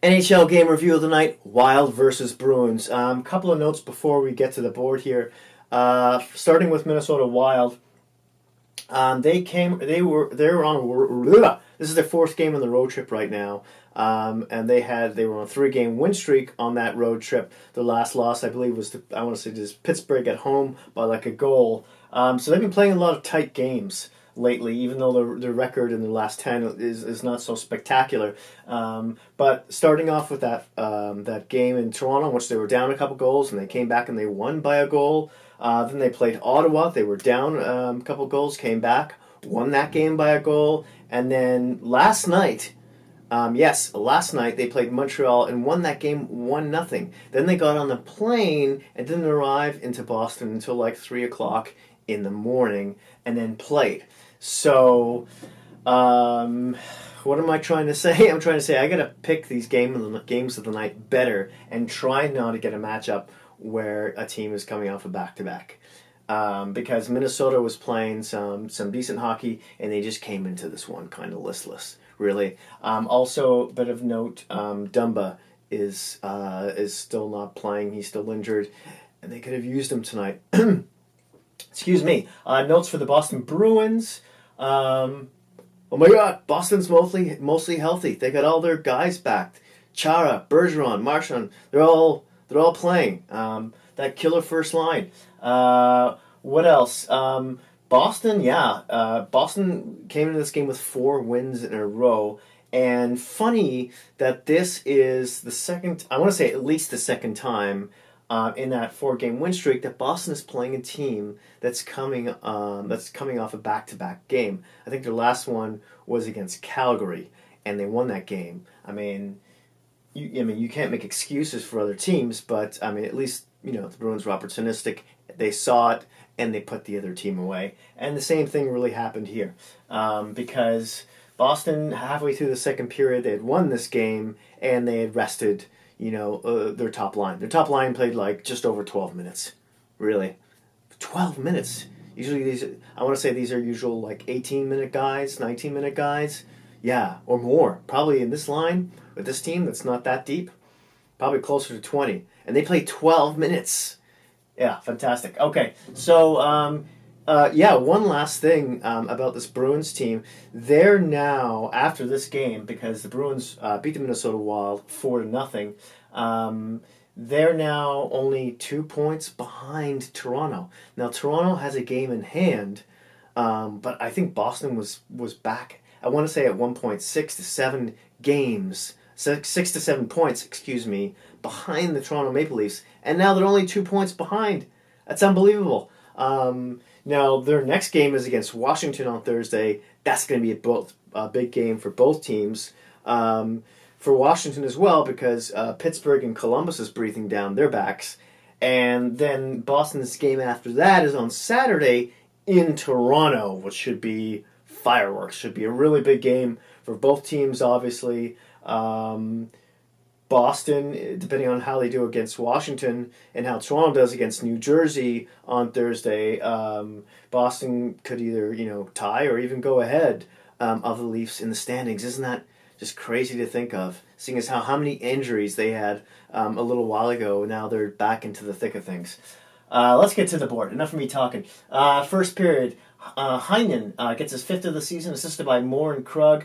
NHL game review of the night: Wild versus Bruins. Couple of notes before we get to the board here. Starting with Minnesota Wild, they were on. This is their fourth game on the road trip right now, and they were on a 3-game win streak on that road trip. Their last loss, I believe, was Pittsburgh at home by like a goal. So they've been playing a lot of tight games lately, even though their record in the last 10 is not so spectacular. But starting off with that game in Toronto, in which they were down a couple goals, and they came back and they won by a goal. Then they played Ottawa. They were down a couple goals, came back, won that game by a goal. And then last night they played Montreal and won that game 1-0. Then they got on the plane and didn't arrive into Boston until like 3 o'clock in the morning, and then played. So, what am I trying to say? I'm trying to say I got to pick these games of the night better and try not to get a matchup where a team is coming off a back-to-back. Because Minnesota was playing some decent hockey, and they just came into this one kind of listless, really. Also, a bit of note, Dumba is still not playing. He's still injured, and they could have used him tonight. Excuse me. Notes for the Boston Bruins. Oh my God, Boston's mostly healthy. They got all their guys back. Chara, Bergeron, Marchand. They're all playing. That killer first line. What else? Boston, Boston came into this game with 4 wins in a row. And funny that this is the second, I want to say at least the second time in that 4-game win streak that Boston is playing a team that's coming off a back-to-back game. I think their last one was against Calgary, and they won that game. You can't make excuses for other teams, but at least the Bruins were opportunistic. They saw it and they put the other team away. And the same thing really happened here, because Boston, halfway through the second period, they had won this game and they had rested their top line. Their top line played like just over 12 minutes. Really. 12 minutes. Usually I want to say these are usual like 18-minute guys, 19-minute guys. Yeah, or more. Probably in this line, with this team that's not that deep, probably closer to 20. And they played 12 minutes. Yeah, fantastic. Okay, so one last thing about this Bruins team. They're now, after this game, because the Bruins beat the Minnesota Wild 4-0, they're now only 2 points behind Toronto. Now, Toronto has a game in hand, but I think Boston was back, I want to say at one point 6 to 7 games, 6 to 7 points, behind the Toronto Maple Leafs, and now they're only 2 points behind. That's unbelievable. Now, their next game is against Washington on Thursday. That's going to be a big game for both teams. For Washington as well, because Pittsburgh and Columbus is breathing down their backs. And then Boston's game after that is on Saturday in Toronto, which should be fireworks. Should be a really big game for both teams, obviously. Boston, depending on how they do against Washington and how Toronto does against New Jersey on Thursday, Boston could either tie or even go ahead of the Leafs in the standings. Isn't that just crazy to think of? Seeing as how many injuries they had a little while ago, now they're back into the thick of things. Let's get to the board. Enough of me talking. First period, Heinen gets his 5th of the season, assisted by Moore and Krug.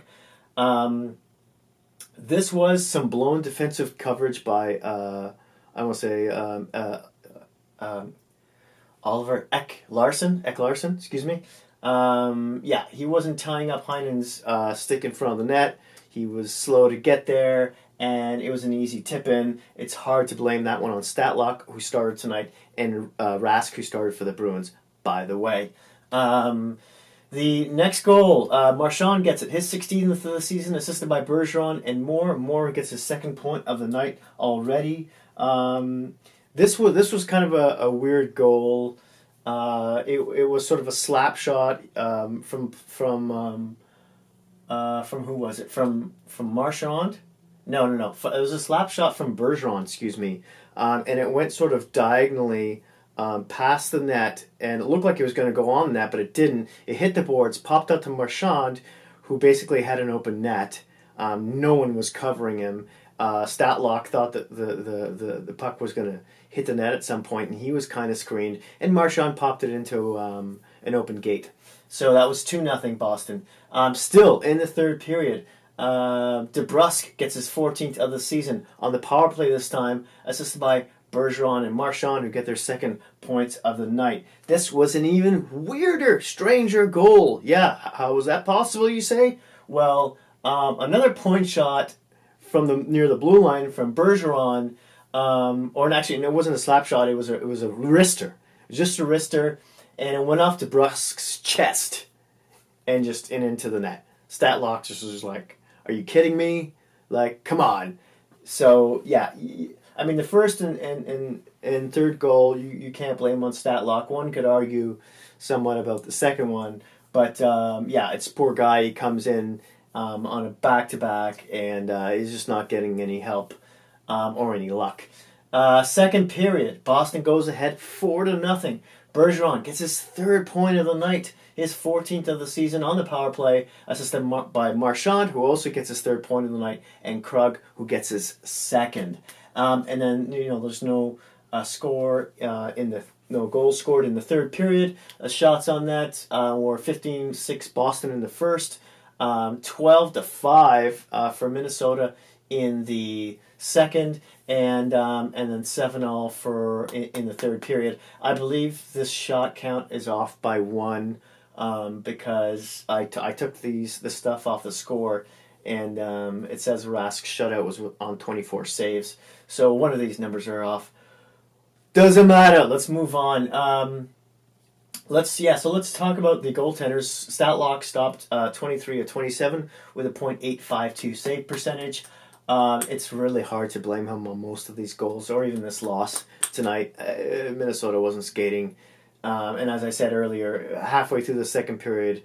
This was some blown defensive coverage by, Oliver Ekk-Larsen, excuse me. He wasn't tying up Heinen's stick in front of the net. He was slow to get there, and it was an easy tip-in. It's hard to blame that one on Statlock, who started tonight, and Rask, who started for the Bruins, by the way. The next goal, Marchand gets it, his 16th of the season, assisted by Bergeron and Moore. Moore gets his 2nd point of the night already. This was kind of a weird goal. It was sort of a slap shot from who was it? From Marchand? No. It was a slap shot from Bergeron, and it went sort of diagonally past the net, and it looked like it was going to go on the net, but it didn't. It hit the boards, popped out to Marchand, who basically had an open net. No one was covering him. Statlock thought that the puck was going to hit the net at some point, and he was kind of screened, and Marchand popped it into an open gate. So that was 2-0 Boston. Still, in the third period, DeBrusk gets his 14th of the season on the power play this time, assisted by Bergeron and Marchand, who get their second points of the night. This was an even weirder, stranger goal. Yeah, how was that possible, you say? Well, another point shot from near the blue line from Bergeron, or actually, it wasn't a slap shot. It was a wrister, just a wrister, and it went off DeBrusk's chest and just into the net. Statlock just was like, "Are you kidding me? Like, come on!" So yeah. I mean, the first and third goal, you can't blame on Statlock. One could argue somewhat about the second one. But, it's poor guy. He comes in on a back-to-back, and he's just not getting any help or any luck. Second period, Boston goes ahead 4-0. Bergeron gets his third point of the night, his 14th of the season on the power play, assisted by Marchand, who also gets his third point of the night, and Krug, who gets his second. And then, there's no no goals scored in the third period. Shots on net were 15-6 Boston in the first, 12-5 for Minnesota in the second, and then 7-all in the third period. I believe this shot count is off by one because I took the stuff off the score. And it says Rask's shutout was on 24 saves. So one of these numbers are off. Doesn't matter. Let's move on. Let's talk about the goaltenders. Statlock stopped 23 of 27 with a .852 save percentage. It's really hard to blame him on most of these goals or even this loss tonight. Minnesota wasn't skating. And as I said earlier, halfway through the second period,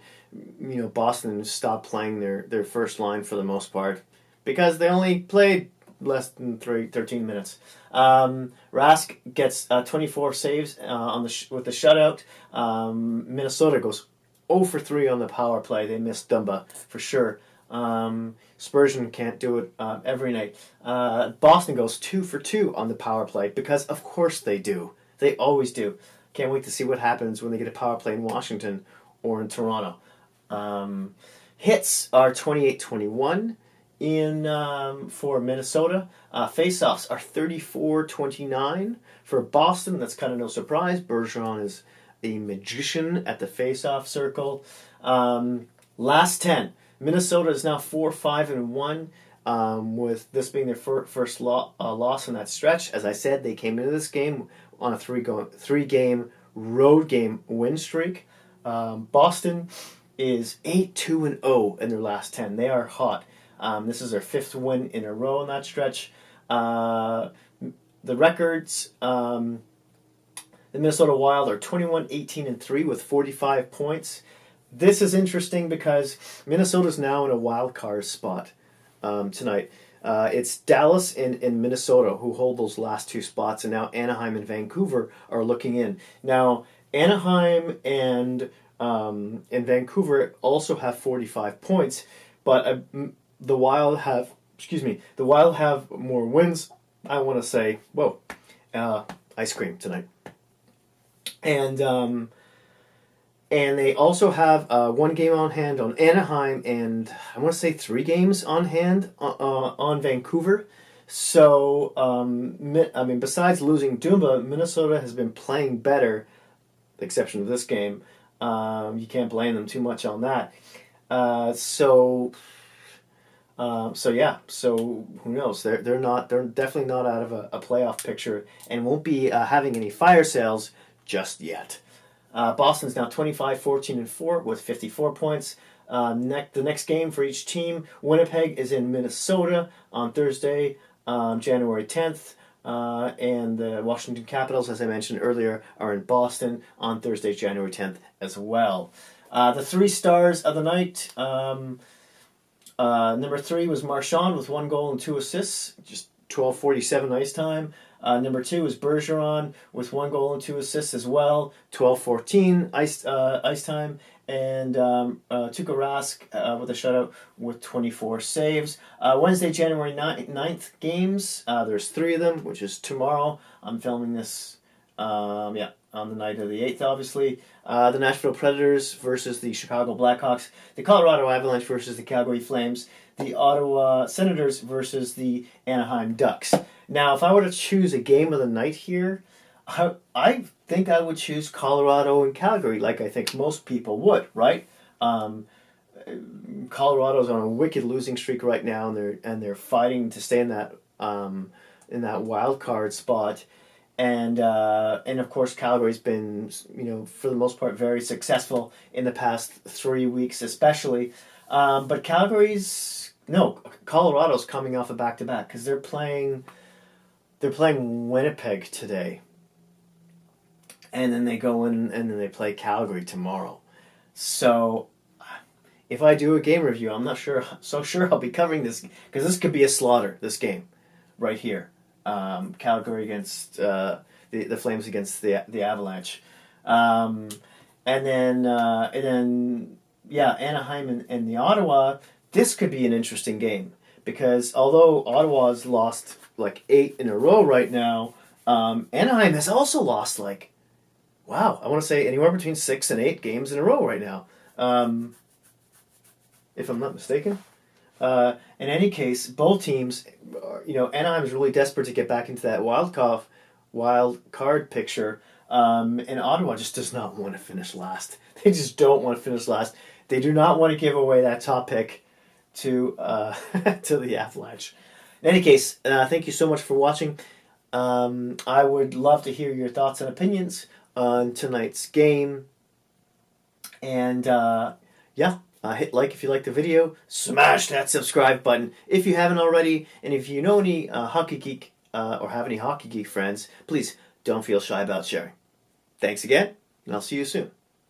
Boston stopped playing their first line for the most part because they only played less than 13 minutes. Rask gets 24 saves with the shutout. Minnesota goes 0 for 3 on the power play. They missed Dumba for sure. Spurgeon can't do it every night. Boston goes 2 for 2 on the power play because of course they do. They always do. Can't wait to see what happens when they get a power play in Washington or in Toronto. Hits are 28-21 for Minnesota. Face-offs are 34-29 for Boston. That's kind of no surprise. Bergeron is a magician at the face-off circle. Last 10. Minnesota is now 4-5-1. With this being their first loss in that stretch. As I said, they came into this game on a three-game road game win streak. Boston is 8-2-0 in their last 10. They are hot. This is their 5th win in a row in that stretch. The records, the Minnesota Wild are 21-18-3 with 45 points. This is interesting because Minnesota's now in a wild card spot tonight. It's Dallas and Minnesota who hold those last two spots, and now Anaheim and Vancouver are looking in. Now, Anaheim and Vancouver also have 45 points, but the Wild have more wins. I want to say, ice cream tonight, and they also have 1 game on hand on Anaheim, and I want to say 3 games on hand on Vancouver. So, besides losing Dumba, Minnesota has been playing better, the exception of this game. You can't blame them too much on that. So who knows? They're definitely not out of a playoff picture and won't be having any fire sales just yet. Boston's now 25-14-4 with 54 points. The next game for each team, Winnipeg is in Minnesota on Thursday, January 10th. And the Washington Capitals, as I mentioned earlier, are in Boston on Thursday, January 10th as well. The 3 stars of the night, number 3 was Marchand with 1 goal and 2 assists, just 12:47 ice time. Number 2 is Bergeron with 1 goal and 2 assists as well, 12:14 ice time. and Tuukka Rask with a shutout with 24 saves. Wednesday, January 9th games. There's 3 of them, which is tomorrow. I'm filming this, on the night of the 8th, obviously. The Nashville Predators versus the Chicago Blackhawks. The Colorado Avalanche versus the Calgary Flames. The Ottawa Senators versus the Anaheim Ducks. Now, if I were to choose a game of the night here, I think I would choose Colorado and Calgary, like I think most people would, right? Colorado's on a wicked losing streak right now, and they're fighting to stay in that wild card spot, and of course Calgary's been, for the most part very successful in the past 3 weeks, especially, but Colorado's coming off a back-to-back because they're playing Winnipeg today. And then they go in and then they play Calgary tomorrow. So, if I do a game review, I'm not sure I'll be covering this, because this could be a slaughter, this game, right here. Calgary against the Flames against the Avalanche. And then Anaheim and the Ottawa, this could be an interesting game. Because although Ottawa's lost like 8 in a row right now, Anaheim has also lost I want to say anywhere between 6 and 8 games in a row right now, if I'm not mistaken. In any case, both teams, Anaheim is really desperate to get back into that wild card picture, and Ottawa just does not want to finish last. They just don't want to finish last. They do not want to give away that top pick to the Avalanche. In any case, thank you so much for watching. I would love to hear your thoughts and opinions on tonight's game. And hit like if you like the video. Smash that subscribe button if you haven't already. And if you know any hockey geek or have any hockey geek friends, please don't feel shy about sharing. Thanks again, and I'll see you soon.